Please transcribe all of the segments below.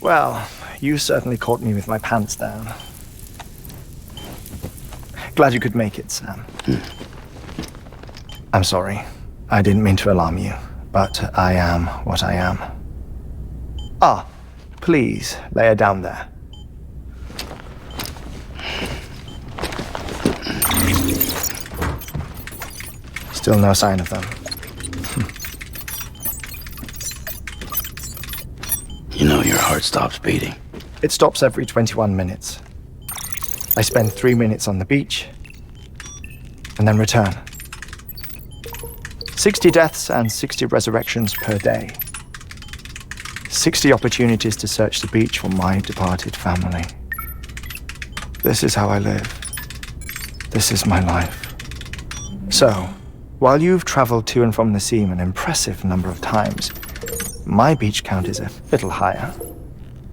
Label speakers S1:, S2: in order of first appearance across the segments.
S1: Well, you certainly caught me with my pants down. Glad you could make it, Sam. I'm sorry. I didn't mean to alarm you, but I am what I am. Ah, please, lay her down there. Still no sign of them.
S2: You know your heart stops beating.
S1: It stops every 21 minutes. I spend 3 minutes on the beach, and then return. 60 deaths and 60 resurrections per day. 60 opportunities to search the beach for my departed family. This is how I live. This is my life. So, while you've traveled to and from the sea an impressive number of times, my beach count is a little higher.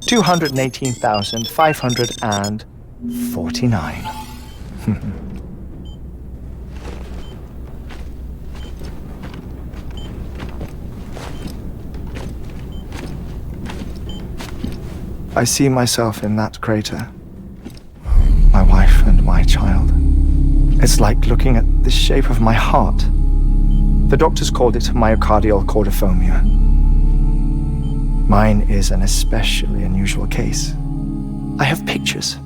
S1: 218,549. I see myself in that crater. My wife and my child. It's like looking at the shape of my heart. The doctors called it myocardial cordiformia. Mine is an especially unusual case. I have pictures.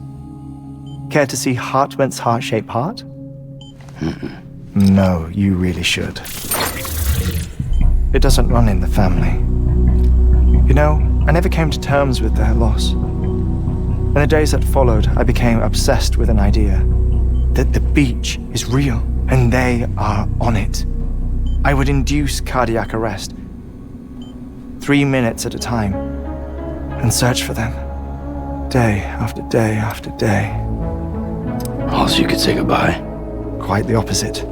S1: Care to see Hartmann's heart-shaped heart? No, you really should. It doesn't run in the family. You know, I never came to terms with their loss. In the days that followed, I became obsessed with an idea that the beach is real and they are on it. I would induce cardiac arrest, 3 minutes at a time, and search for them, day after day after day.
S2: Also, you could say goodbye.
S1: Quite the opposite.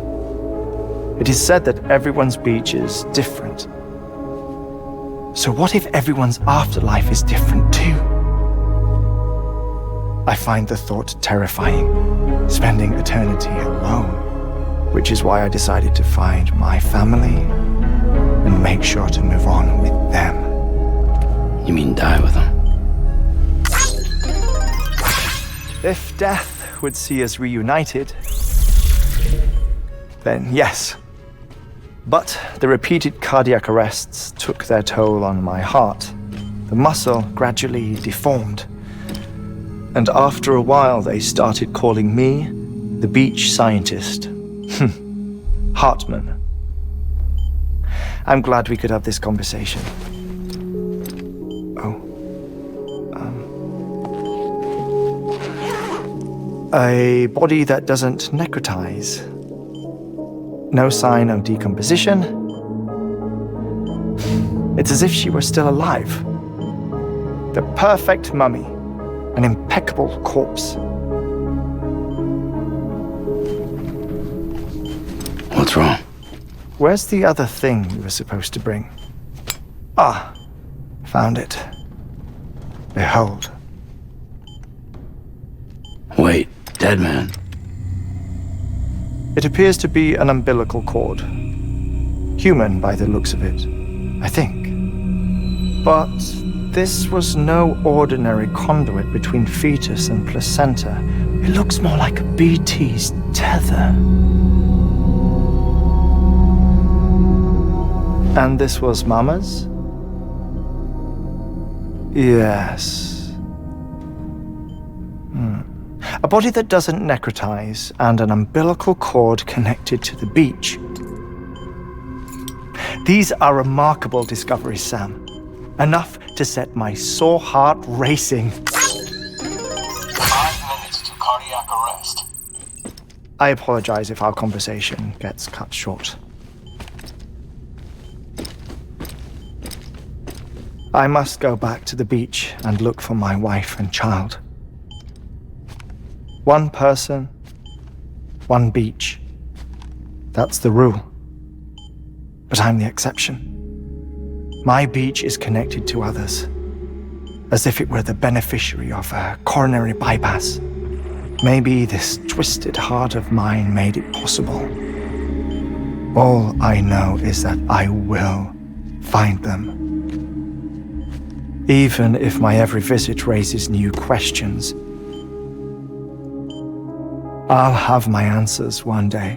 S1: It is said that everyone's beach is different. So what if everyone's afterlife is different too? I find the thought terrifying, spending eternity alone, which is why I decided to find my family and make sure to move on with them.
S2: You mean die with them?
S1: If death would see us reunited, then yes. But the repeated cardiac arrests took their toll on my heart. The muscle gradually deformed. And after a while, they started calling me the beach scientist. Hartmann. I'm glad we could have this conversation. A body that doesn't necrotize. No sign of decomposition. It's as if she were still alive. The perfect mummy. An impeccable corpse.
S2: What's wrong?
S1: Where's the other thing you were supposed to bring? Ah, found it. Behold.
S2: Wait, dead man.
S1: It appears to be an umbilical cord. Human by the looks of it, I think. But this was no ordinary conduit between fetus and placenta. It looks more like a BT's tether. And this was Mama's? Yes. A body that doesn't necrotize and an umbilical cord connected to the beach. These are remarkable discoveries, Sam. Enough to set my sore heart racing.
S3: 5 minutes to cardiac arrest.
S1: I apologize if our conversation gets cut short. I must go back to the beach and look for my wife and child. One person, one beach. That's the rule. But I'm the exception. My beach is connected to others, as if it were the beneficiary of a coronary bypass. Maybe this twisted heart of mine made it possible. All I know is that I will find them. even if my every visit raises new questions. I'll have my answers one day.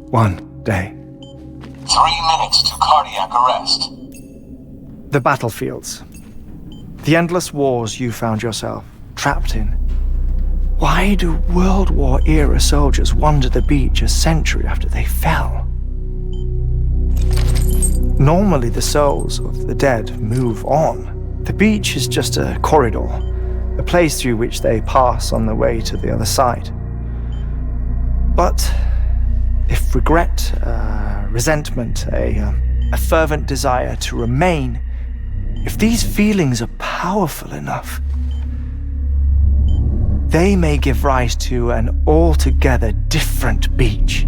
S1: One day.
S3: 3 minutes to cardiac arrest.
S1: The battlefields. The endless wars you found yourself trapped in. Why do World War-era soldiers wander the beach a century after they fell? Normally the souls of the dead move on. The beach is just a corridor, a place through which they pass on the way to the other side. But if regret, resentment, a fervent desire to remain, if these feelings are powerful enough, they may give rise to an altogether different beach,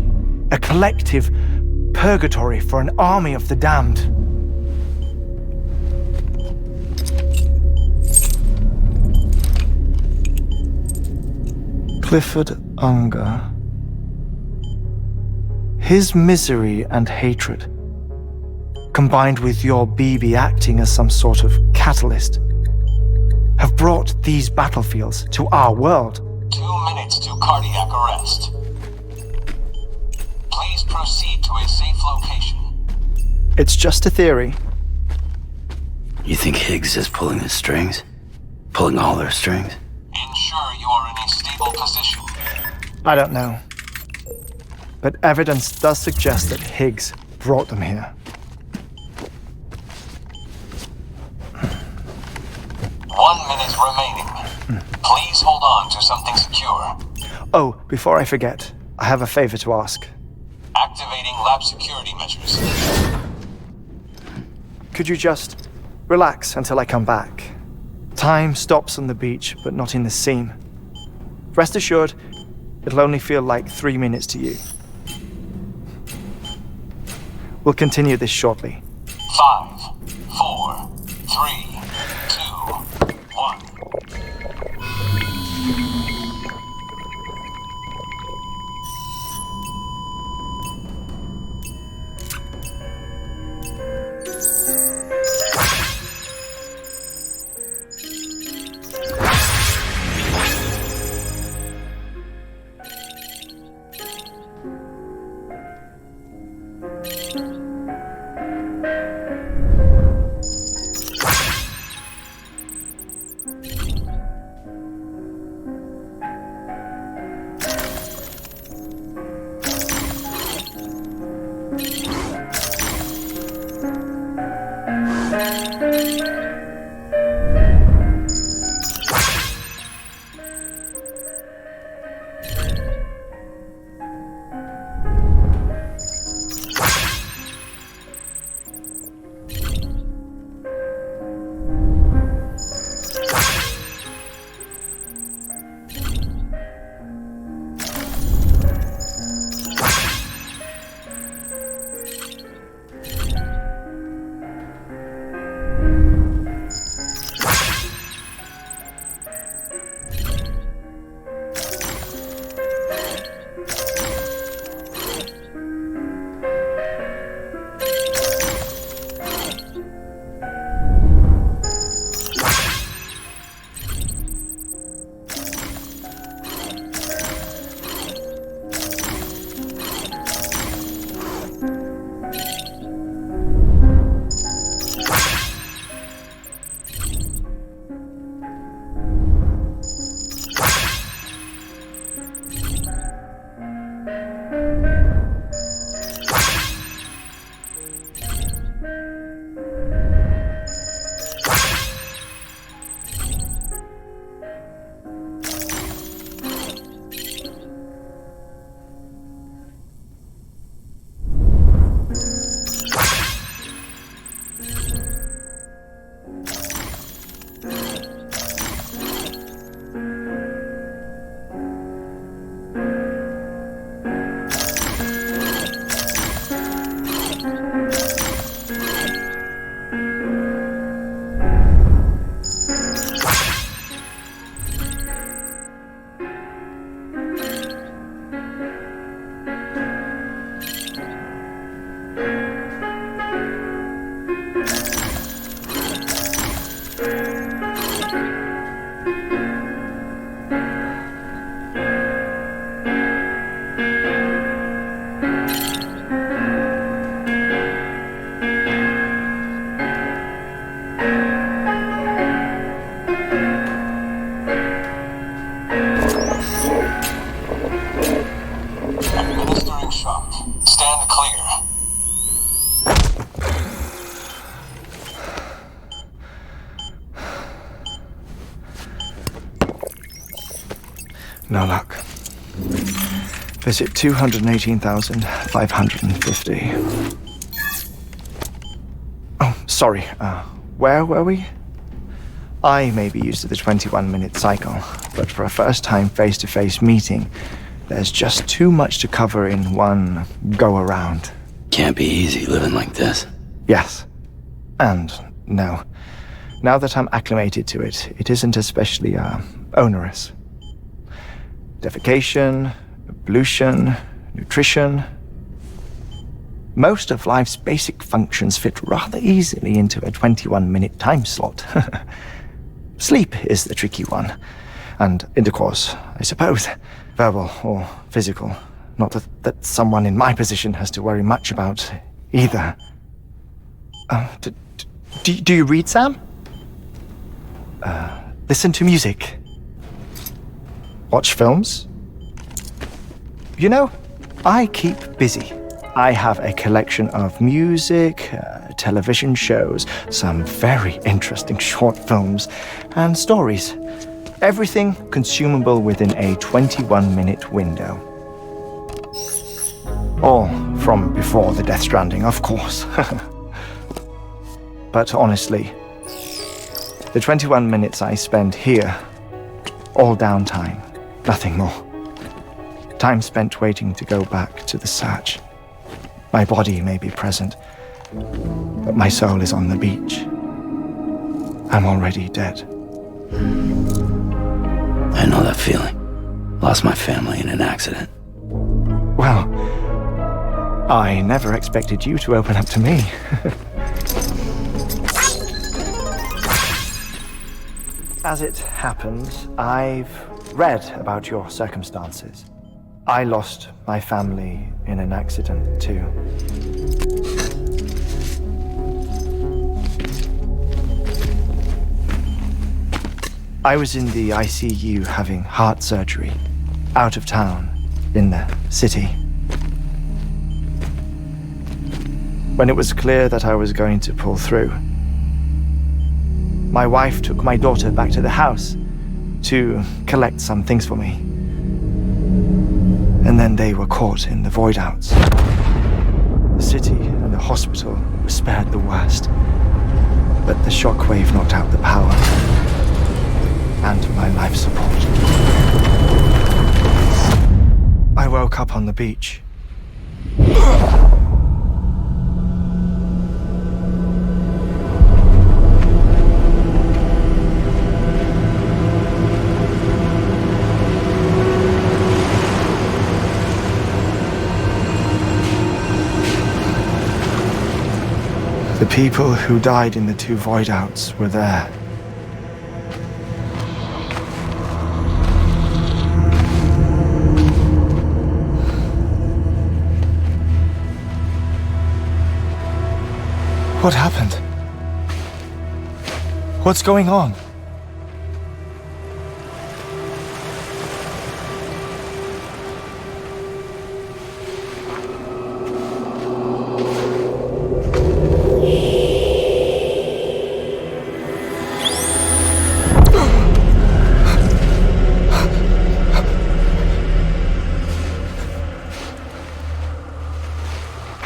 S1: a collective purgatory for an army of the damned. Clifford Unger. His misery and hatred, combined with your BB acting as some sort of catalyst, have brought these battlefields to our world.
S3: 2 minutes to cardiac arrest. Please proceed to a safe location.
S1: It's just a theory.
S2: You think Higgs is pulling the strings? Pulling all their strings?
S3: Ensure you are in a stable position.
S1: I don't know. But evidence does suggest that Higgs brought them here.
S3: 1 minute remaining. Please hold on to something secure.
S1: Oh, before I forget, I have a favor to ask.
S3: Activating lab security measures.
S1: Could you just relax until I come back? Time stops on the beach, but not in the scene. Rest assured, it'll only feel like 3 minutes to you. We'll continue this shortly.
S3: 5, 4, 3, 2, 1.
S1: No luck. Visit 218,550. Oh, sorry. Where were we? I may be used to the 21-minute cycle, but for a first-time face-to-face meeting, there's just too much to cover in one go-around.
S2: Can't be easy living like this.
S1: Yes. And no. Now that I'm acclimated to it, it isn't especially, onerous. Defecation, pollution, nutrition. Most of life's basic functions fit rather easily into a 21-minute time slot. Sleep is the tricky one. And intercourse, I suppose. Verbal or physical. Not that someone in my position has to worry much about either. Do you read, Sam? Listen to music. Watch films? You know, I keep busy. I have a collection of music, television shows, some very interesting short films, and stories. Everything consumable within a 21-minute window. All from before the Death Stranding, of course. But honestly, the 21 minutes I spend here, all downtime, nothing more. Time spent waiting to go back to the search. My body may be present, but my soul is on the beach. I'm already dead.
S2: I know that feeling. Lost my family in an accident.
S1: Well, I never expected you to open up to me. As it happens, I've read about your circumstances. I lost my family in an accident, too. I was in the ICU having heart surgery, out of town, in the city. When it was clear that I was going to pull through, my wife took my daughter back to the house to collect some things for me. And then they were caught in the void outs. The city and the hospital were spared the worst, but the shockwave knocked out the power and my life support. I woke up on the beach. The people who died in the two void outs were there. What happened? What's going on?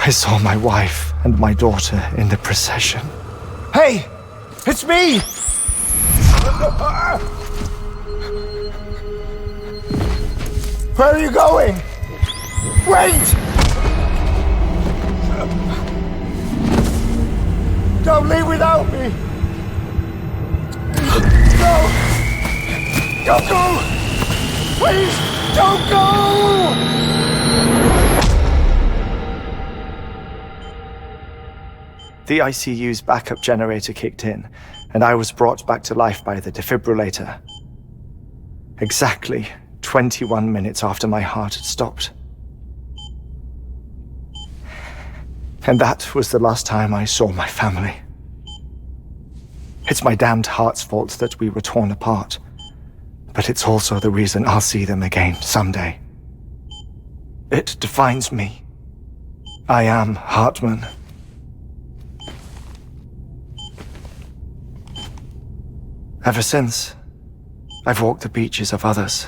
S1: I saw my wife and my daughter in the procession. Hey! It's me! Where are you going? Wait! Don't leave without me! No! Don't go! Please, don't go! The ICU's backup generator kicked in, and I was brought back to life by the defibrillator. Exactly 21 minutes after my heart had stopped. And that was the last time I saw my family. It's my damned heart's fault that we were torn apart, but it's also the reason I'll see them again someday. It defines me. I am Hartman. Ever since, I've walked the beaches of others,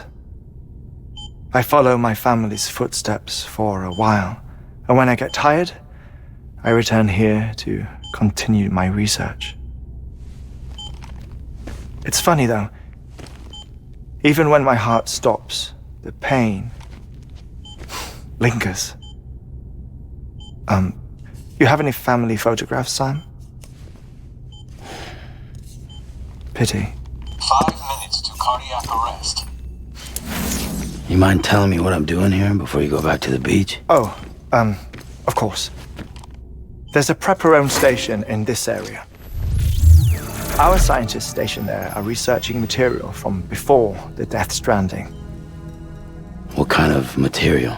S1: I follow my family's footsteps for a while, and when I get tired, I return here to continue my research. It's funny though, even when my heart stops, the pain lingers. You have any family photographs, Sam? Pity.
S3: 5 minutes to cardiac arrest.
S2: You mind telling me what I'm doing here before you go back to the beach?
S1: Oh, of course. There's a prep-your-own station in this area. Our scientists stationed there are researching material from before the Death Stranding.
S2: What kind of material?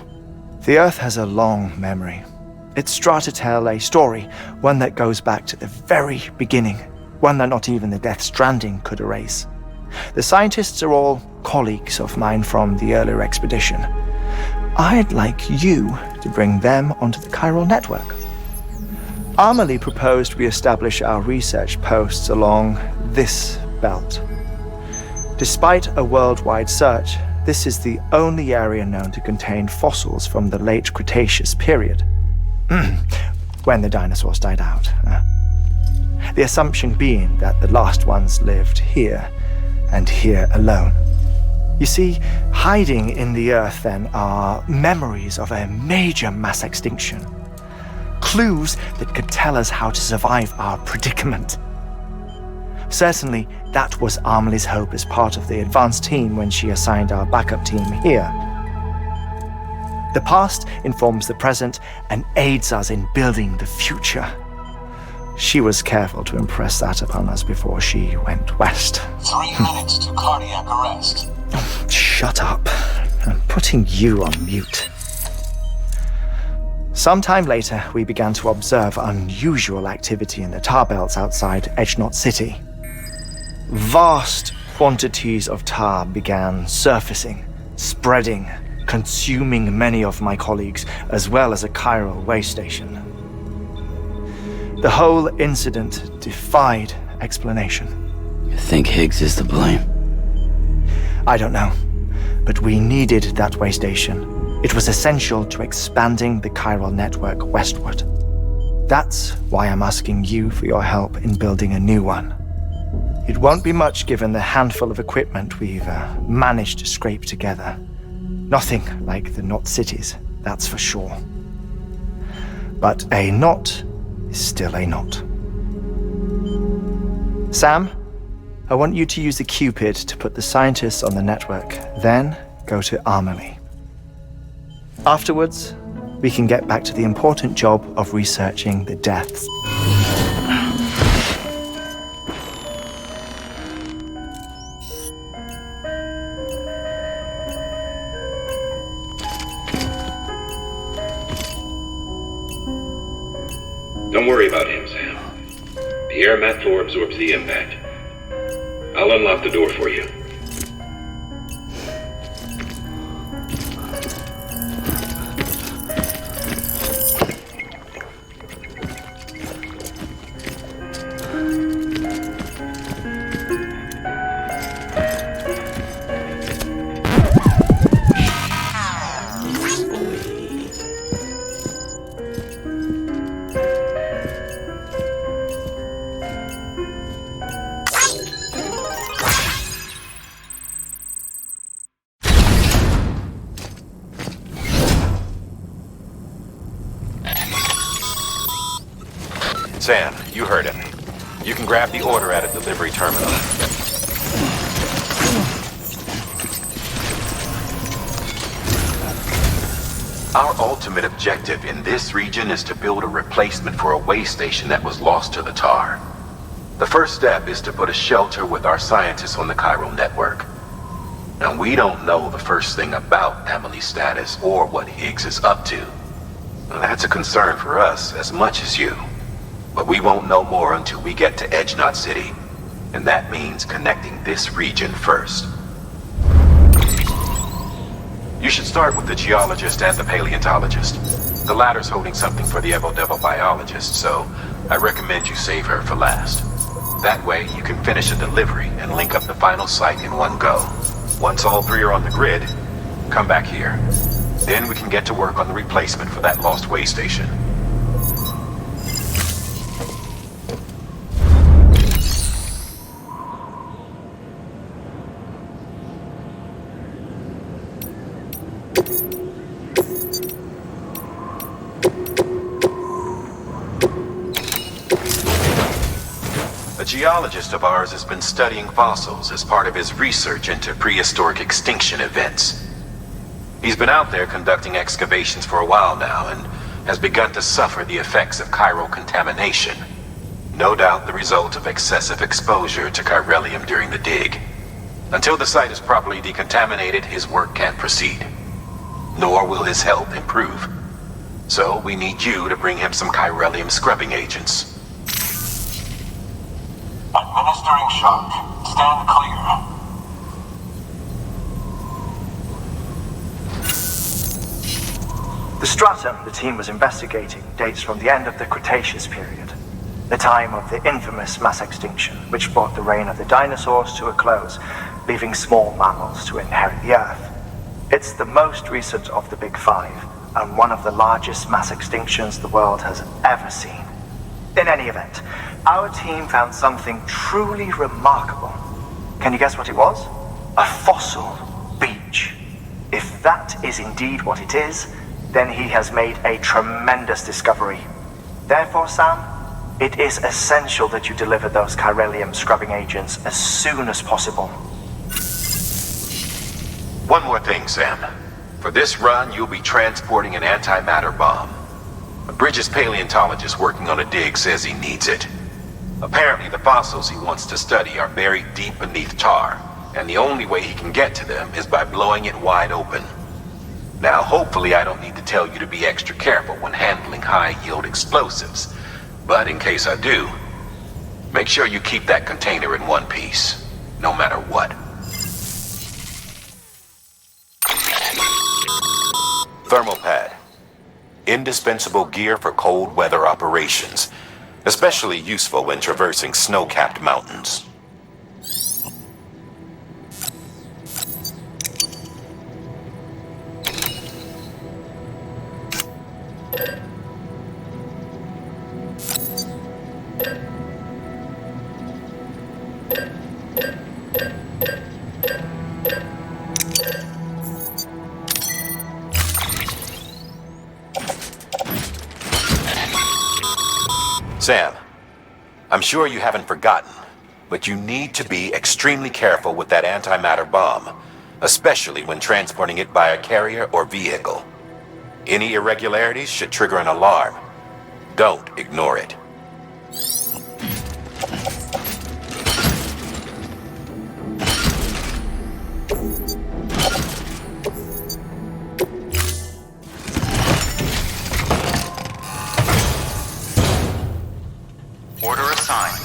S1: The Earth has a long memory. It's trying to tell a story, one that goes back to the very beginning, one that not even the Death Stranding could erase. The scientists are all colleagues of mine from the earlier expedition. I'd like you to bring them onto the Chiral Network. Amelie proposed we establish our research posts along this belt. Despite a worldwide search, this is the only area known to contain fossils from the late Cretaceous period, when the dinosaurs died out. The assumption being that the last ones lived here, and here alone. You see, hiding in the Earth then are memories of a major mass extinction. Clues that could tell us how to survive our predicament. Certainly, that was Amelie's hope as part of the advanced team when she assigned our backup team here. The past informs the present and aids us in building the future. She was careful to impress that upon us before she went west.
S3: 3 minutes to cardiac arrest.
S1: Shut up. I'm putting you on mute. Sometime later, we began to observe unusual activity in the tar belts outside Edgenot City. Vast quantities of tar began surfacing, spreading, consuming many of my colleagues, as well as a chiral way station. The whole incident defied explanation.
S2: You think Higgs is to blame?
S1: I don't know, but we needed that way station. It was essential to expanding the Chiral Network westward. That's why I'm asking you for your help in building a new one. It won't be much given the handful of equipment we've managed to scrape together. Nothing like the knot cities, that's for sure. But a knot is still a knot. Sam, I want you to use the Cupid to put the scientists on the network, then go to Amelie. Afterwards, we can get back to the important job of researching the deaths.
S4: Don't worry about him, Sam. The air mat floor absorbs the impact. I'll unlock the door for you.
S5: Sam, you heard him. You can grab the order at a delivery terminal. Our ultimate objective in this region is to build a replacement for a way station that was lost to the tar. The first step is to put a shelter with our scientists on the Chiral Network. Now, we don't know the first thing about Amelie's status or what Higgs is up to. Well, that's a concern for us as much as you. But we won't know more until we get to Edgenot City. And that means connecting this region first. You should start with the geologist and the paleontologist. The latter's holding something for the Evo-Devo biologist, so I recommend you save her for last. That way, you can finish a delivery and link up the final site in one go. Once all three are on the grid, Come back here. Then we can get to work on the replacement for that lost way station. A geologist of ours has been studying fossils as part of his research into prehistoric extinction events. He's been out there conducting excavations for a while now and has begun to suffer the effects of chiral contamination. No doubt the result of excessive exposure to chiralium during the dig. Until the site is properly decontaminated, his work can't proceed. Nor will his health improve. So we need you to bring him some chiralium scrubbing agents.
S3: Administering shock. Stand clear.
S1: The stratum the team was investigating dates from the end of the Cretaceous period, the time of the infamous mass extinction, which brought the reign of the dinosaurs to a close, leaving small mammals to inherit the Earth. It's the most recent of the Big Five, and one of the largest mass extinctions the world has ever seen. In any event, our team found something truly remarkable. Can you guess what it was? A fossil beach. If that is indeed what it is, then he has made a tremendous discovery. Therefore, Sam, it is essential that you deliver those chiralium scrubbing agents as soon as possible.
S5: One more thing, Sam. For this run, you'll be transporting an antimatter bomb. A British paleontologist working on a dig says he needs it. Apparently, the fossils he wants to study are buried deep beneath tar, and the only way he can get to them is by blowing it wide open. Now, hopefully I don't need to tell you to be extra careful when handling high-yield explosives. But in case I do, make sure you keep that container in one piece, no matter what. Thermal pad. Indispensable gear for cold weather operations, especially useful when traversing snow-capped mountains. Sam, I'm sure you haven't forgotten, but you need to be extremely careful with that antimatter bomb, especially when transporting it by a carrier or vehicle. Any irregularities should trigger an alarm. Don't ignore it.
S6: Order assigned.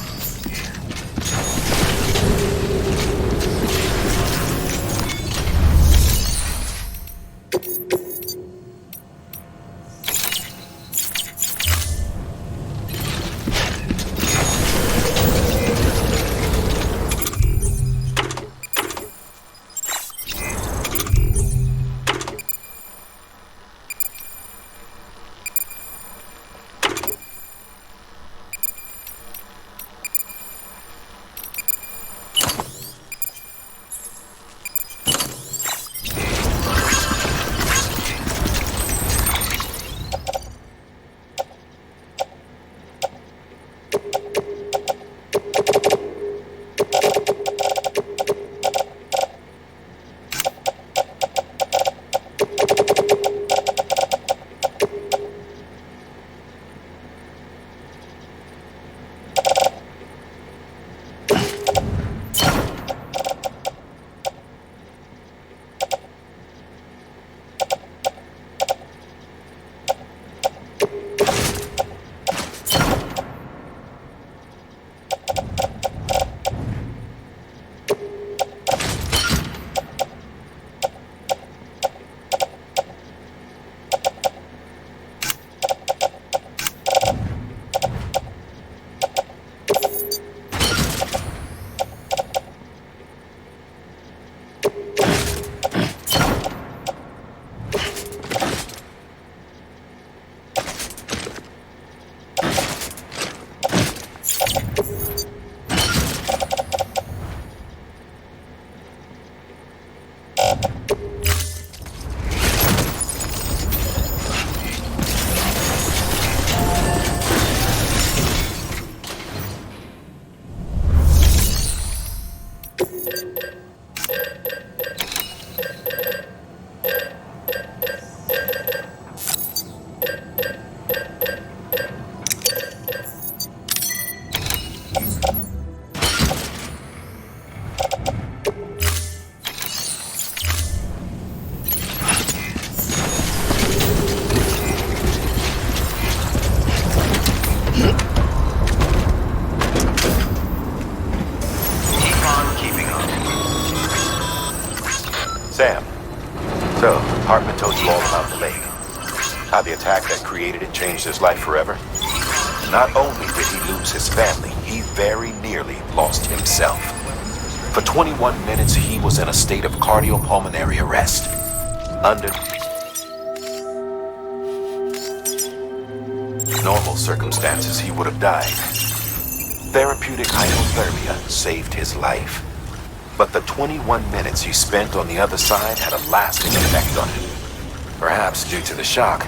S5: Sam, so, Hartman told you all about the lake. How the attack that created it changed his life forever? Not only did he lose his family, he very nearly lost himself. For 21 minutes, he was in a state of cardiopulmonary arrest. Under normal circumstances, he would have died. Therapeutic hypothermia saved his life. But the 21 minutes he spent on the other side had a lasting effect on him. Perhaps due to the shock,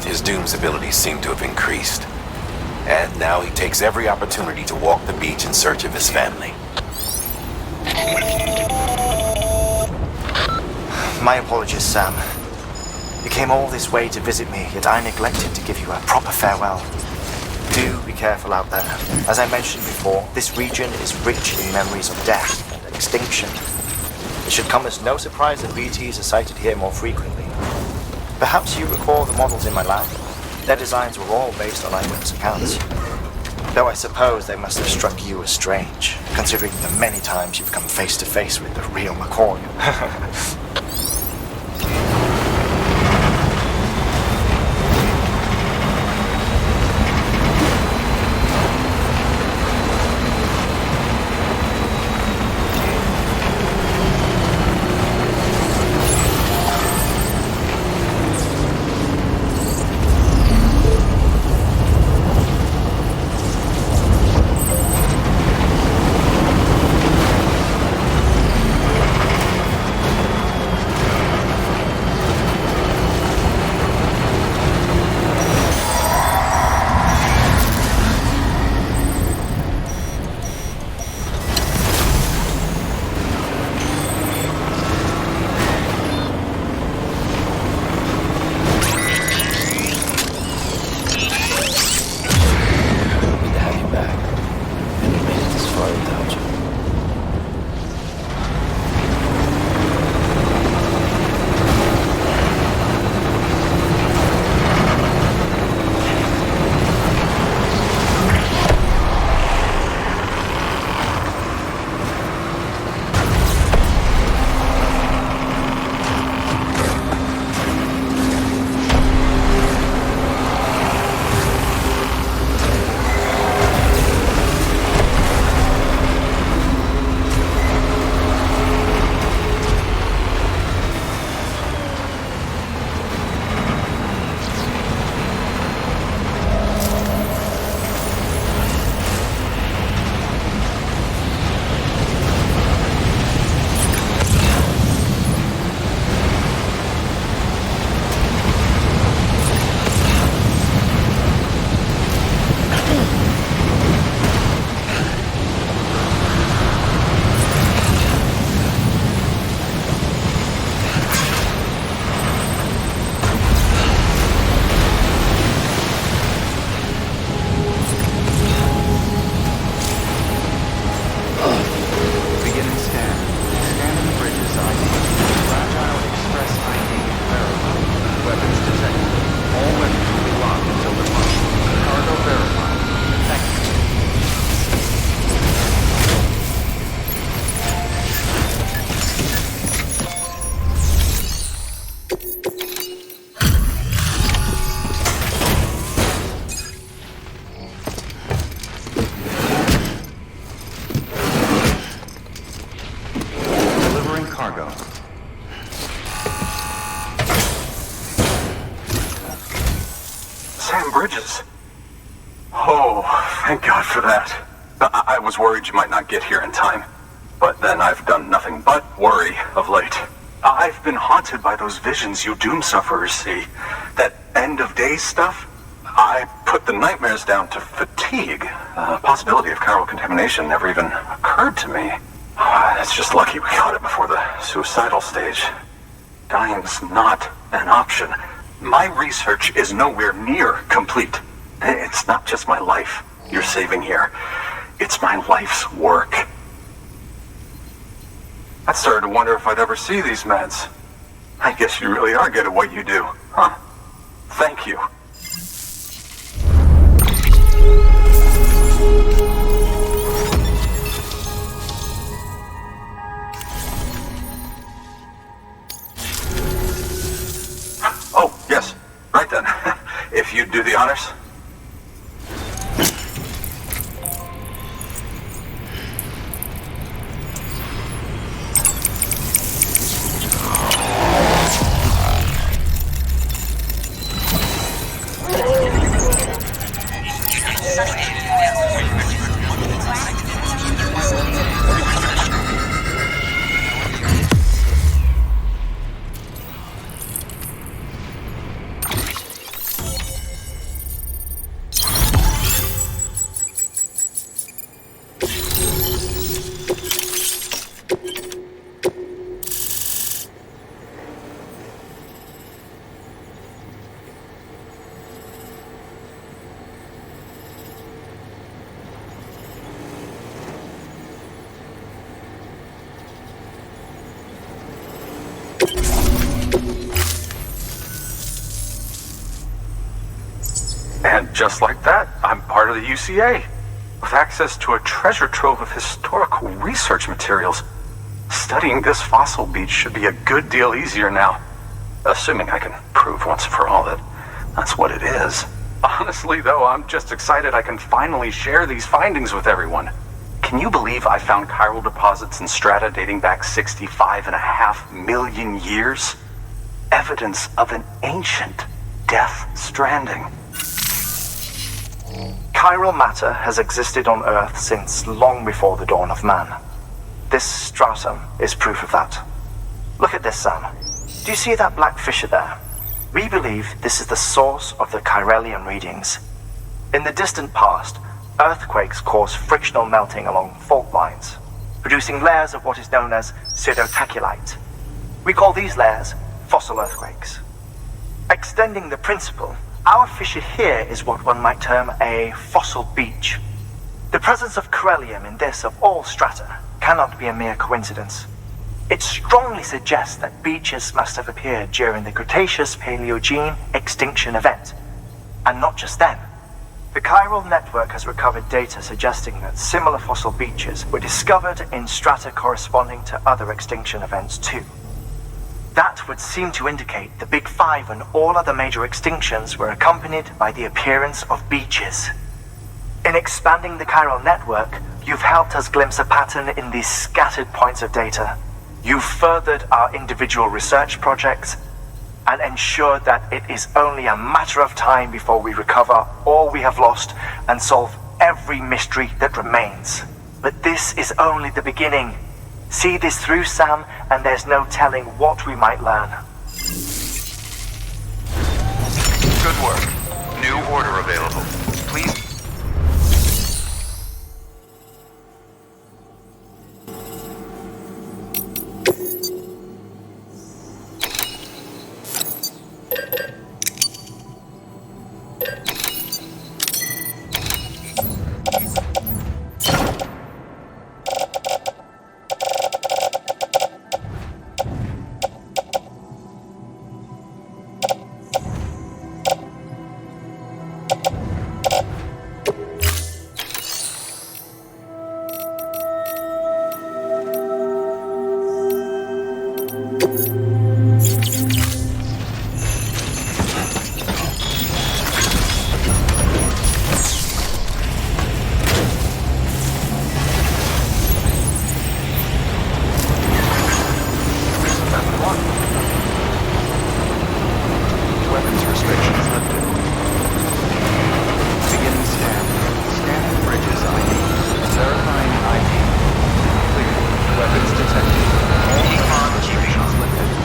S5: his Doom's abilities seem to have increased. And now he takes every opportunity to walk the beach in search of his family.
S1: My apologies, Sam. You came all this way to visit me, yet I neglected to give you a proper farewell. Do be careful out there. As I mentioned before, this region is rich in memories of death and extinction. It should come as no surprise that BTs are sighted here more frequently. Perhaps you recall the models in my lab? Their designs were all based on eyewitness accounts. Though I suppose they must have struck you as strange, considering the many times you've come face to face with the real McCoy.
S6: Thank God for that. I was worried you might not get here in time. But then I've done nothing but worry of late. I've been haunted by those visions you Doom sufferers see. That end-of-day stuff. I put the nightmares down to fatigue. The possibility of chiral contamination never even occurred to me. It's just lucky we caught it before the suicidal stage. Dying's not an option. My research is nowhere near complete. It's not just my life you're saving here. It's my life's work. I started to wonder if I'd ever see these meds. I guess you really are good at what you do, huh? Thank you. honors. And just like that, I'm part of the UCA, with access to a treasure trove of historical research materials. Studying this fossil beach should be a good deal easier now, assuming I can prove once for all that that's what it is. Honestly, though, I'm just excited I can finally share these findings with everyone. Can you believe I found chiral deposits in strata dating back 65.5 million years? Evidence of an ancient Death Stranding.
S1: Chiral matter has existed on Earth since long before the dawn of man. This stratum is proof of that. Look at this, Sam. Do you see that black fissure there? We believe this is the source of the Chiralian readings. In the distant past, earthquakes caused frictional melting along fault lines, producing layers of what is known as pseudotachylite. We call these layers fossil earthquakes. Extending the principle, our fissure here is what one might term a fossil beach. The presence of Chiralium in this of all strata cannot be a mere coincidence. It strongly suggests that beaches must have appeared during the Cretaceous-Paleogene extinction event. And not just then. The Chiral Network has recovered data suggesting that similar fossil beaches were discovered in strata corresponding to other extinction events too. That would seem to indicate the Big Five and all other major extinctions were accompanied by the appearance of beaches. In expanding the Chiral Network, you've helped us glimpse a pattern in these scattered points of data. You've furthered our individual research projects and ensured that it is only a matter of time before we recover all we have lost and solve every mystery that remains. But this is only the beginning. See this through, Sam, and there's no telling what we might learn.
S7: Good work. New order available. Please. Weapons detected. All Econ GPS lifted.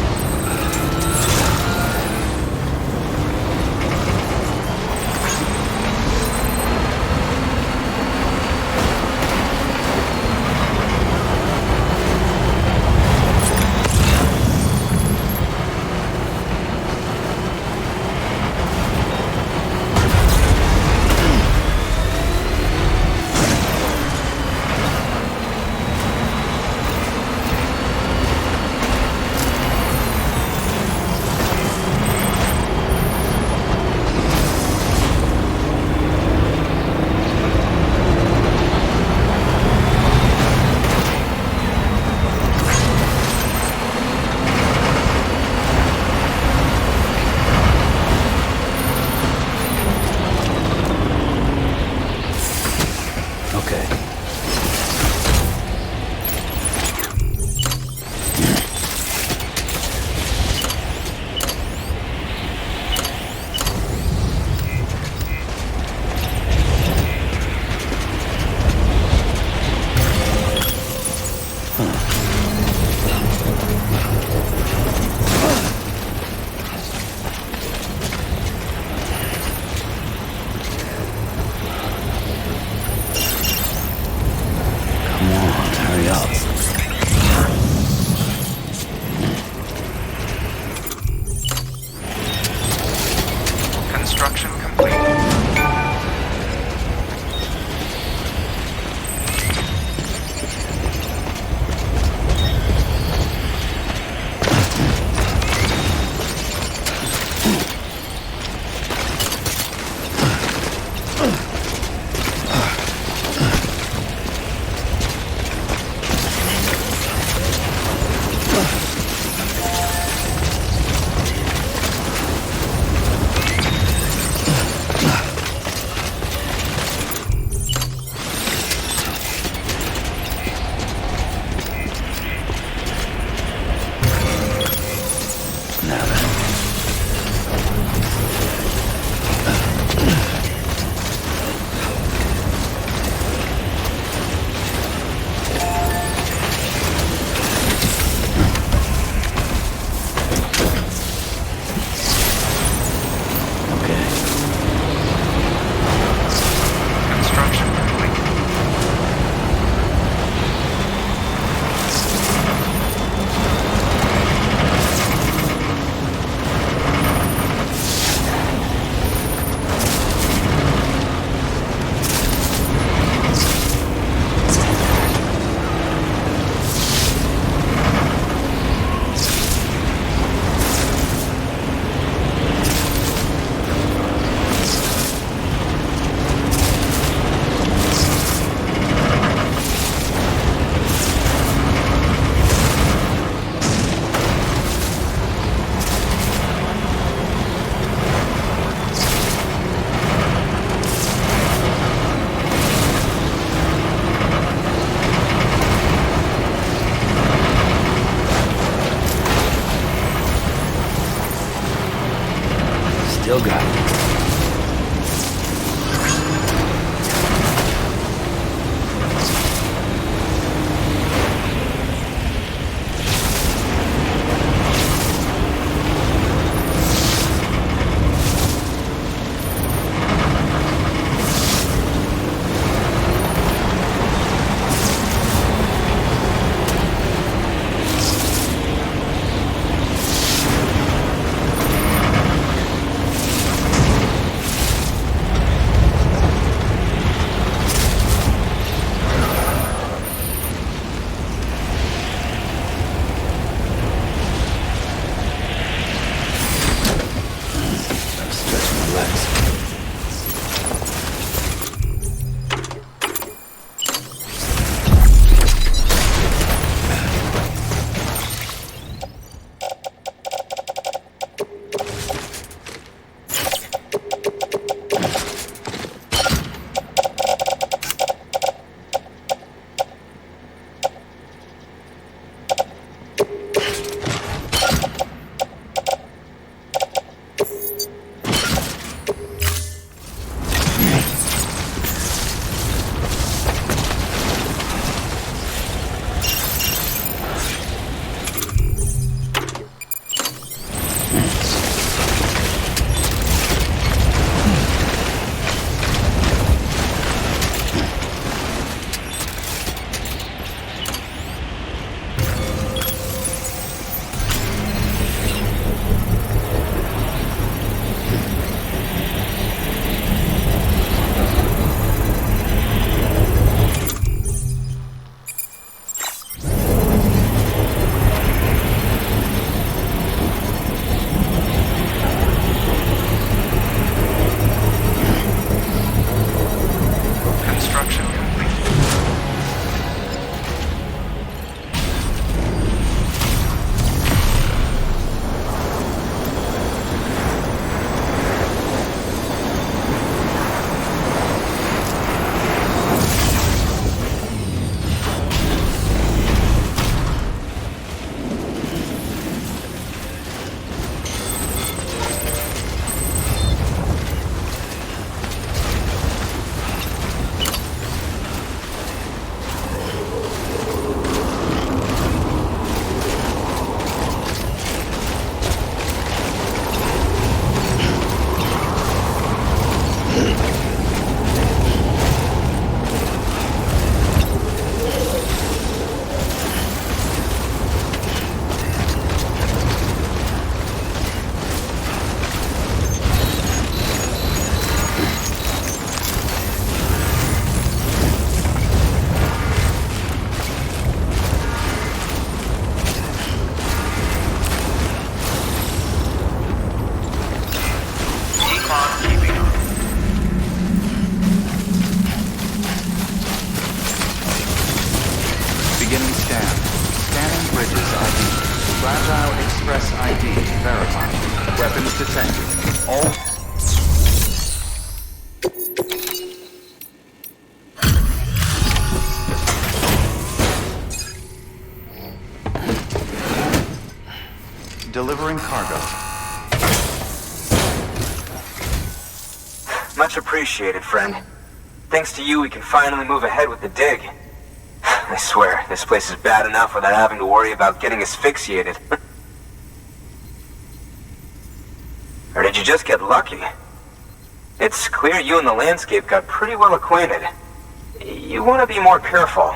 S2: Still got it.
S7: Delivering cargo.
S8: Much appreciated, friend. Thanks to you, we can finally move ahead with the dig. I swear, this place is bad enough without having to worry about getting asphyxiated. Or did you just get lucky? It's clear you and the landscape got pretty well acquainted. You want to be more careful.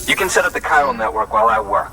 S8: You can set up the Chiral Network while I work.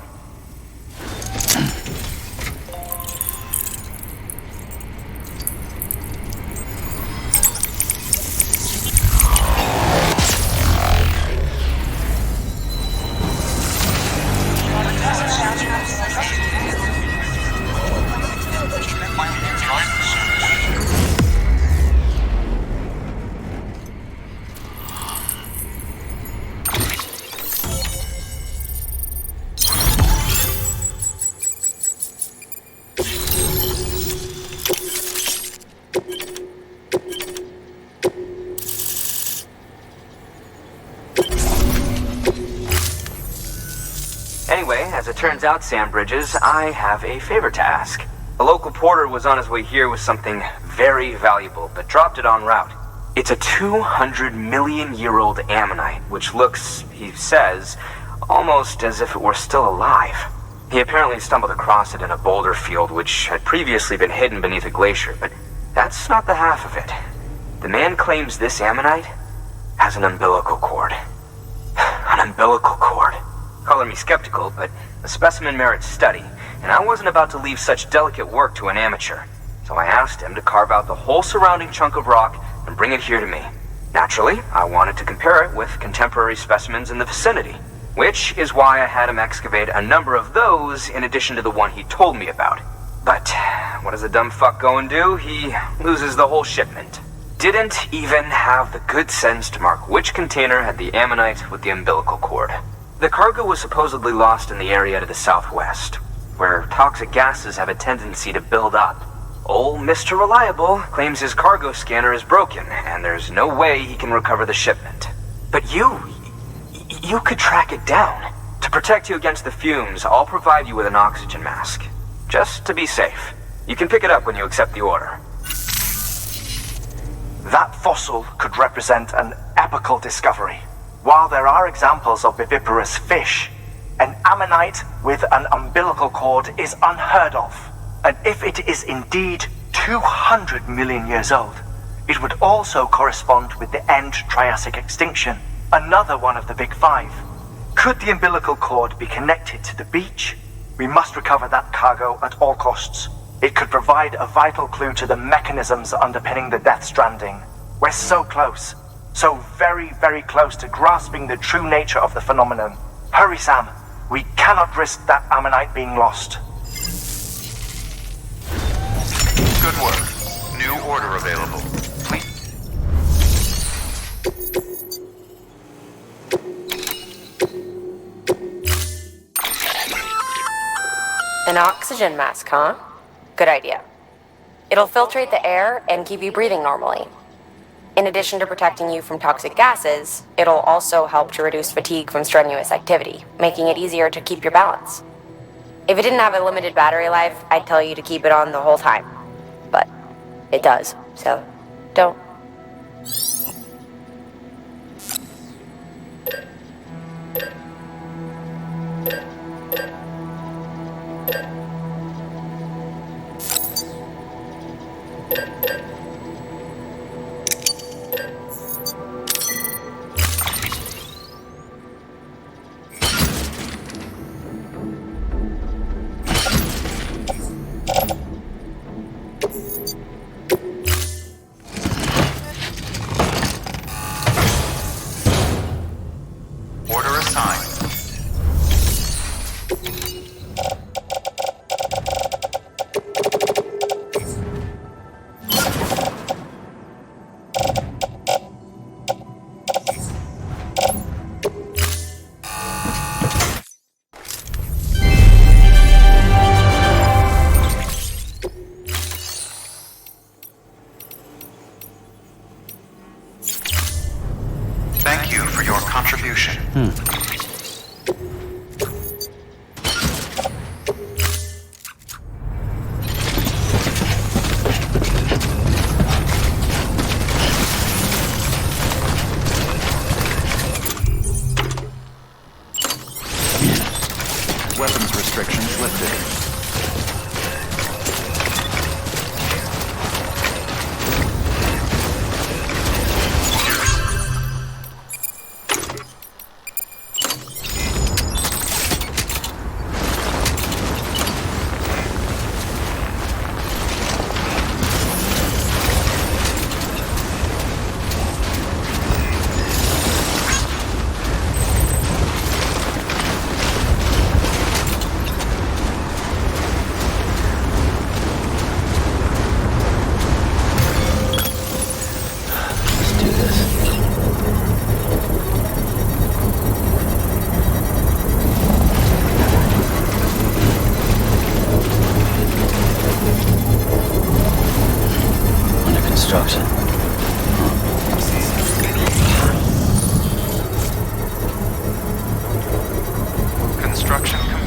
S8: Anyway, as it turns out, Sam Bridges, I have a favor to ask. A local porter was on his way here with something very valuable, but dropped it en route. It's a 200-million-year-old ammonite, which looks, he says, almost as if it were still alive. He apparently stumbled across it in a boulder field which had previously been hidden beneath a glacier, but that's not the half of it. The man claims this ammonite has an umbilical cord. An umbilical cord. Color me skeptical, but the specimen merits study, and I wasn't about to leave such delicate work to an amateur. So I asked him to carve out the whole surrounding chunk of rock and bring it here to me. Naturally, I wanted to compare it with contemporary specimens in the vicinity, which is why I had him excavate a number of those in addition to the one he told me about. But what does a dumb fuck go and do? He loses the whole shipment. Didn't even have the good sense to mark which container had the ammonite with the umbilical cord. The cargo was supposedly lost in the area to the southwest, where toxic gases have a tendency to build up. Old Mr. Reliable claims his cargo scanner is broken, and there's no way he can recover the shipment. But you could track it down. To protect you against the fumes, I'll provide you with an oxygen mask. Just to be safe. You can pick it up when you accept the order.
S9: That fossil could represent an epochal discovery. While there are examples of viviparous fish, an ammonite with an umbilical cord is unheard of. And if it is indeed 200 million years old, it would also correspond with the end Triassic extinction, another one of the big five. Could the umbilical cord be connected to the beach? We must recover that cargo at all costs. It could provide a vital clue to the mechanisms underpinning the Death Stranding. We're so close. So very, very close to grasping the true nature of the phenomenon. Hurry, Sam. We cannot risk that ammonite being lost.
S7: Good work. New order available. Please.
S10: An oxygen mask, huh? Good idea. It'll filtrate the air and keep you breathing normally. In addition to protecting you from toxic gases, it'll also help to reduce fatigue from strenuous activity, making it easier to keep your balance. If it didn't have a limited battery life, I'd tell you to keep it on the whole time. But it does, so don't.
S7: Order assigned. Thank you for your contribution. Weapons restrictions lifted.
S2: Construction.
S7: Construction complete.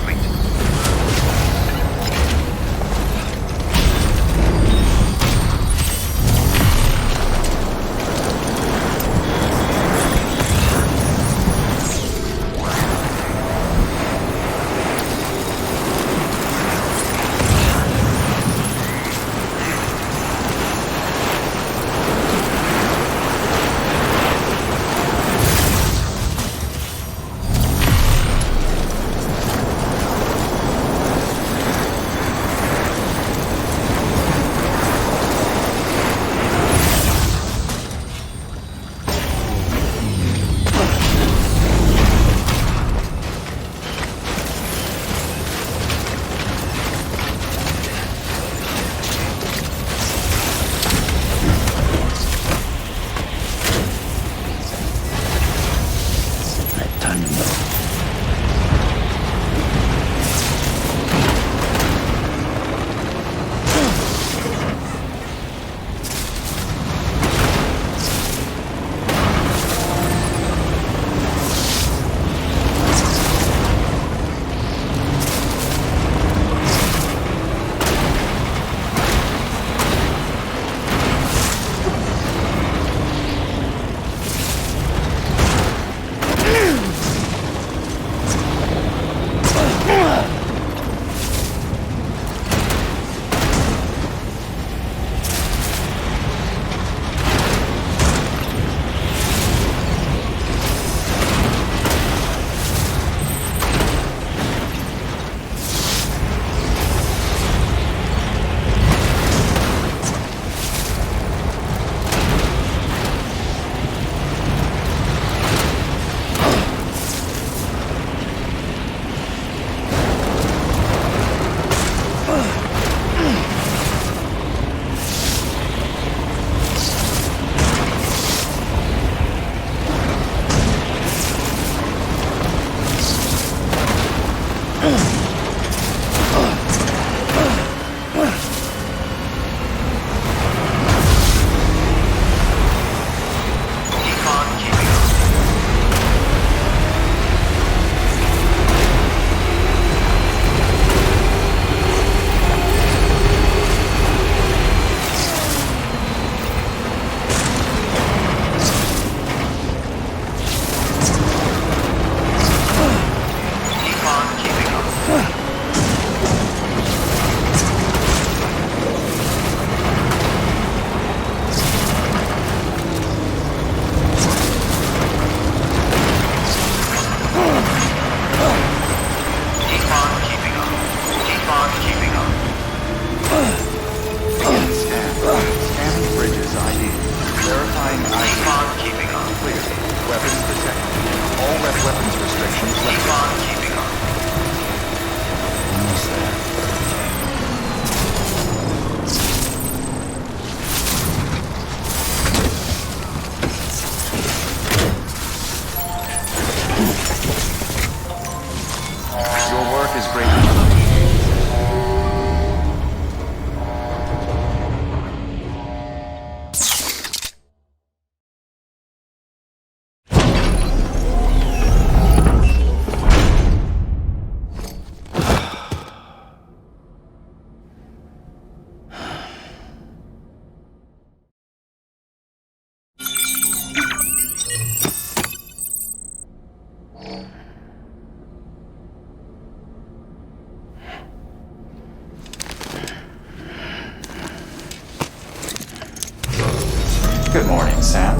S11: Good morning, Sam.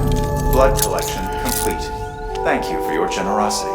S11: Blood collection complete. Thank you for your generosity.